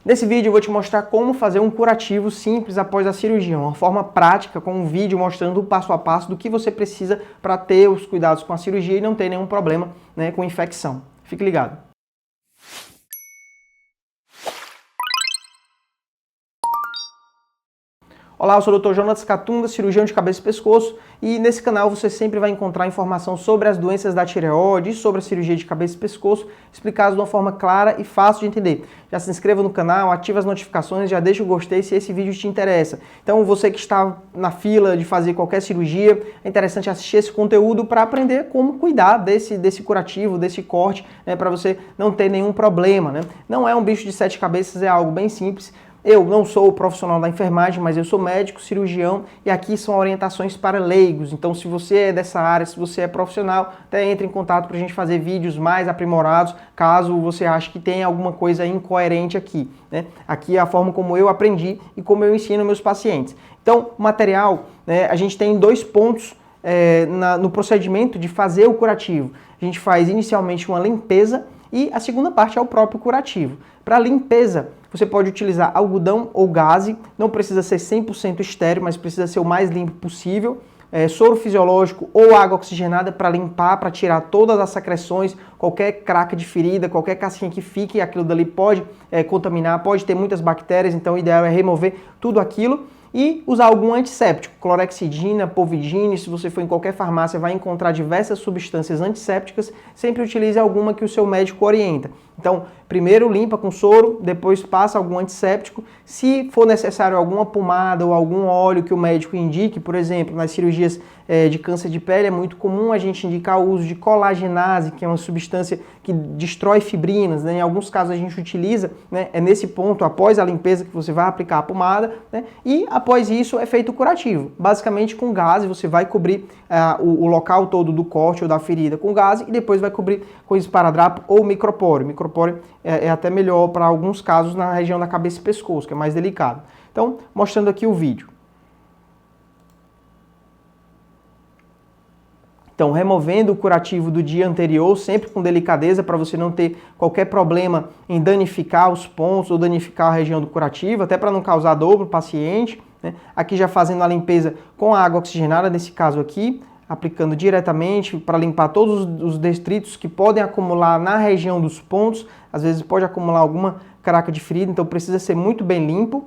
Nesse vídeo eu vou te mostrar como fazer um curativo simples após a cirurgia, uma forma prática com um vídeo mostrando o passo a passo do que você precisa para ter os cuidados com a cirurgia e não ter nenhum problema, com infecção. Fique ligado. Olá, eu sou o Dr. Jonatas Catunda, cirurgião de cabeça e pescoço, e nesse canal você sempre vai encontrar informação sobre as doenças da tireoide e sobre a cirurgia de cabeça e pescoço, explicadas de uma forma clara e fácil de entender. Já se inscreva no canal, ative as notificações, já deixa o gostei se esse vídeo te interessa. Então você que está na fila de fazer qualquer cirurgia, é interessante assistir esse conteúdo para aprender como cuidar desse curativo, desse corte, para você não ter nenhum problema. Não é um bicho de 7 cabeças, é algo bem simples. Eu não sou o profissional da enfermagem, mas eu sou médico, cirurgião e aqui são orientações para leigos. Então, se você é dessa área, se você é profissional, até entre em contato para a gente fazer vídeos mais aprimorados, caso você ache que tem alguma coisa incoerente aqui. Aqui é a forma como eu aprendi e como eu ensino meus pacientes. Então, o material, a gente tem 2 pontos no procedimento de fazer o curativo. A gente faz inicialmente uma limpeza e a segunda parte é o próprio curativo. Para limpeza, você pode utilizar algodão ou gaze, não precisa ser 100% estéril, mas precisa ser o mais limpo possível. Soro fisiológico ou água oxigenada para limpar, para tirar todas as secreções, qualquer craca de ferida, qualquer casquinha que fique, aquilo dali pode contaminar, pode ter muitas bactérias, então o ideal é remover tudo aquilo. E usar algum antisséptico, clorexidina, povidine, se você for em qualquer farmácia vai encontrar diversas substâncias antissépticas, sempre utilize alguma que o seu médico orienta. Então, primeiro limpa com soro, depois passa algum antisséptico. Se for necessário alguma pomada ou algum óleo que o médico indique, por exemplo, nas cirurgias de câncer de pele é muito comum a gente indicar o uso de colagenase, que é uma substância que destrói fibrinas, Em alguns casos a gente utiliza, é nesse ponto, após a limpeza, que você vai aplicar a pomada, e após isso é feito o curativo. Basicamente com gaze, você vai cobrir o local todo do corte ou da ferida com gaze e depois vai cobrir com esparadrapo ou micropóreo. Micropóreo é até melhor para alguns casos na região da cabeça e pescoço, que é mais delicado. Então, mostrando aqui o vídeo. Então, removendo o curativo do dia anterior, sempre com delicadeza, para você não ter qualquer problema em danificar os pontos ou danificar a região do curativo, até para não causar dor para o paciente. Aqui já fazendo a limpeza com a água oxigenada, nesse caso aqui, aplicando diretamente para limpar todos os detritos que podem acumular na região dos pontos. Às vezes pode acumular alguma craca de ferida, então precisa ser muito bem limpo.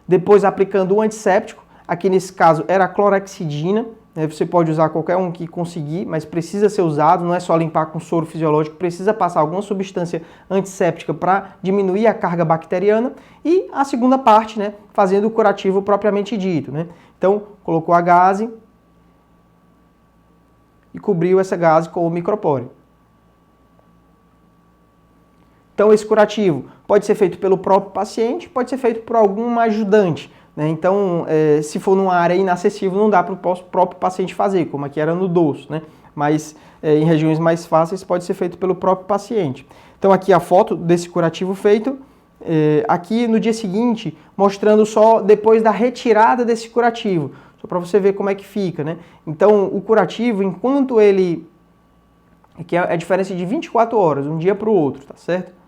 Depois aplicando o antisséptico, aqui nesse caso era a clorexidina. Você pode usar qualquer um que conseguir, mas precisa ser usado, não é só limpar com soro fisiológico, precisa passar alguma substância antisséptica para diminuir a carga bacteriana. E a segunda parte, fazendo o curativo propriamente dito. Então, colocou a gaze e cobriu essa gaze com o micropóreo. Então, esse curativo pode ser feito pelo próprio paciente, pode ser feito por algum ajudante. Então, se for numa área inacessível, não dá para o próprio paciente fazer, como aqui era no dorso, Mas em regiões mais fáceis pode ser feito pelo próprio paciente. Então, aqui a foto desse curativo feito, aqui no dia seguinte, mostrando só depois da retirada desse curativo, só para você ver como é que fica, Então, o curativo, enquanto ele... Aqui é a diferença de 24 horas, um dia para o outro, tá certo?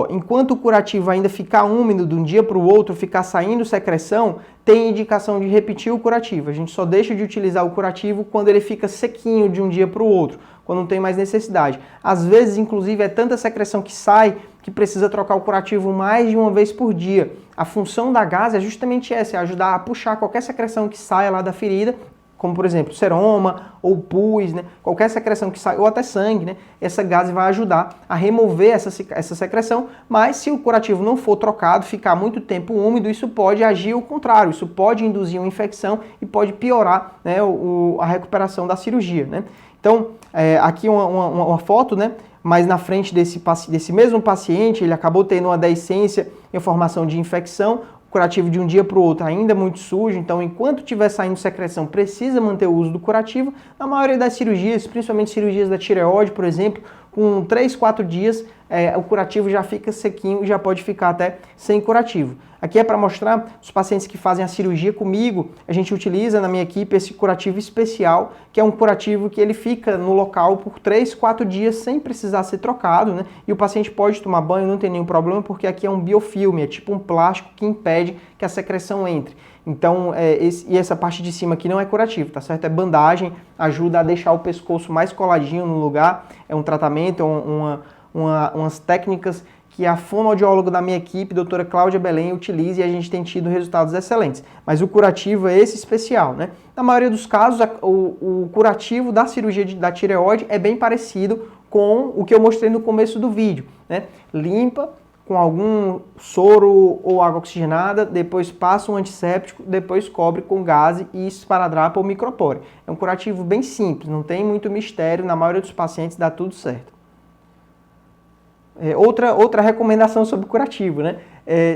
Enquanto o curativo ainda ficar úmido de um dia para o outro, ficar saindo secreção, tem indicação de repetir o curativo. A gente só deixa de utilizar o curativo quando ele fica sequinho de um dia para o outro, quando não tem mais necessidade. Às vezes, inclusive, é tanta secreção que sai que precisa trocar o curativo mais de uma vez por dia. A função da gaze é justamente essa, é ajudar a puxar qualquer secreção que saia lá da ferida, como por exemplo seroma ou pus, qualquer secreção que sai, ou até sangue, essa gaze vai ajudar a remover essa secreção, mas se o curativo não for trocado, ficar muito tempo úmido, isso pode agir ao contrário, isso pode induzir uma infecção e pode piorar a recuperação da cirurgia. Então, aqui uma foto, mas na frente desse mesmo paciente, ele acabou tendo uma deiscência em formação de infecção, curativo de um dia para o outro ainda muito sujo, então enquanto estiver saindo secreção precisa manter o uso do curativo. Na maioria das cirurgias, principalmente cirurgias da tireoide, por exemplo, com 3, 4 dias o curativo já fica sequinho e já pode ficar até sem curativo. Aqui é para mostrar os pacientes que fazem a cirurgia comigo, a gente utiliza na minha equipe esse curativo especial, que é um curativo que ele fica no local por 3, 4 dias sem precisar ser trocado, né? E o paciente pode tomar banho, não tem nenhum problema, porque aqui é um biofilme, é tipo um plástico que impede que a secreção entre. Então, essa parte de cima aqui não é curativo, tá certo? É bandagem, ajuda a deixar o pescoço mais coladinho no lugar, é um tratamento, umas técnicas que a fonoaudióloga da minha equipe, doutora Cláudia Belém, utiliza e a gente tem tido resultados excelentes. Mas o curativo é esse especial, né? Na maioria dos casos, o curativo da cirurgia da tireoide é bem parecido com o que eu mostrei no começo do vídeo, né? Limpa com algum soro ou água oxigenada, depois passa um antisséptico, depois cobre com gaze e esparadrapa ou micropore. É um curativo bem simples, não tem muito mistério, na maioria dos pacientes dá tudo certo. Outra recomendação sobre curativo, né?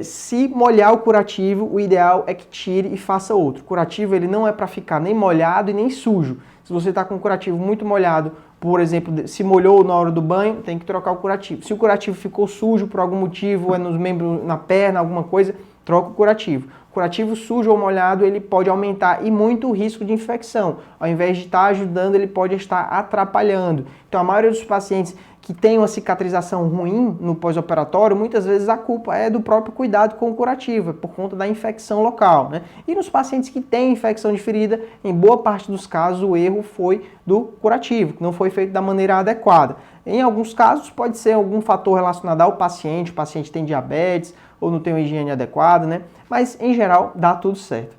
Se molhar o curativo, o ideal é que tire e faça outro. O curativo ele não é para ficar nem molhado e nem sujo. Se você está com o curativo muito molhado, por exemplo, se molhou na hora do banho, tem que trocar o curativo. Se o curativo ficou sujo por algum motivo, é nos membros, na perna, alguma coisa, troca o curativo. O curativo sujo ou molhado, ele pode aumentar e muito o risco de infecção. Ao invés de estar ajudando, ele pode estar atrapalhando. Então, a maioria dos pacientes que tem uma cicatrização ruim no pós-operatório, muitas vezes a culpa é do próprio cuidado com o curativo, por conta da infecção local, né? E nos pacientes que têm infecção de ferida, em boa parte dos casos o erro foi do curativo, que não foi feito da maneira adequada. Em alguns casos pode ser algum fator relacionado ao paciente, o paciente tem diabetes ou não tem uma higiene adequada, né? Mas em geral dá tudo certo.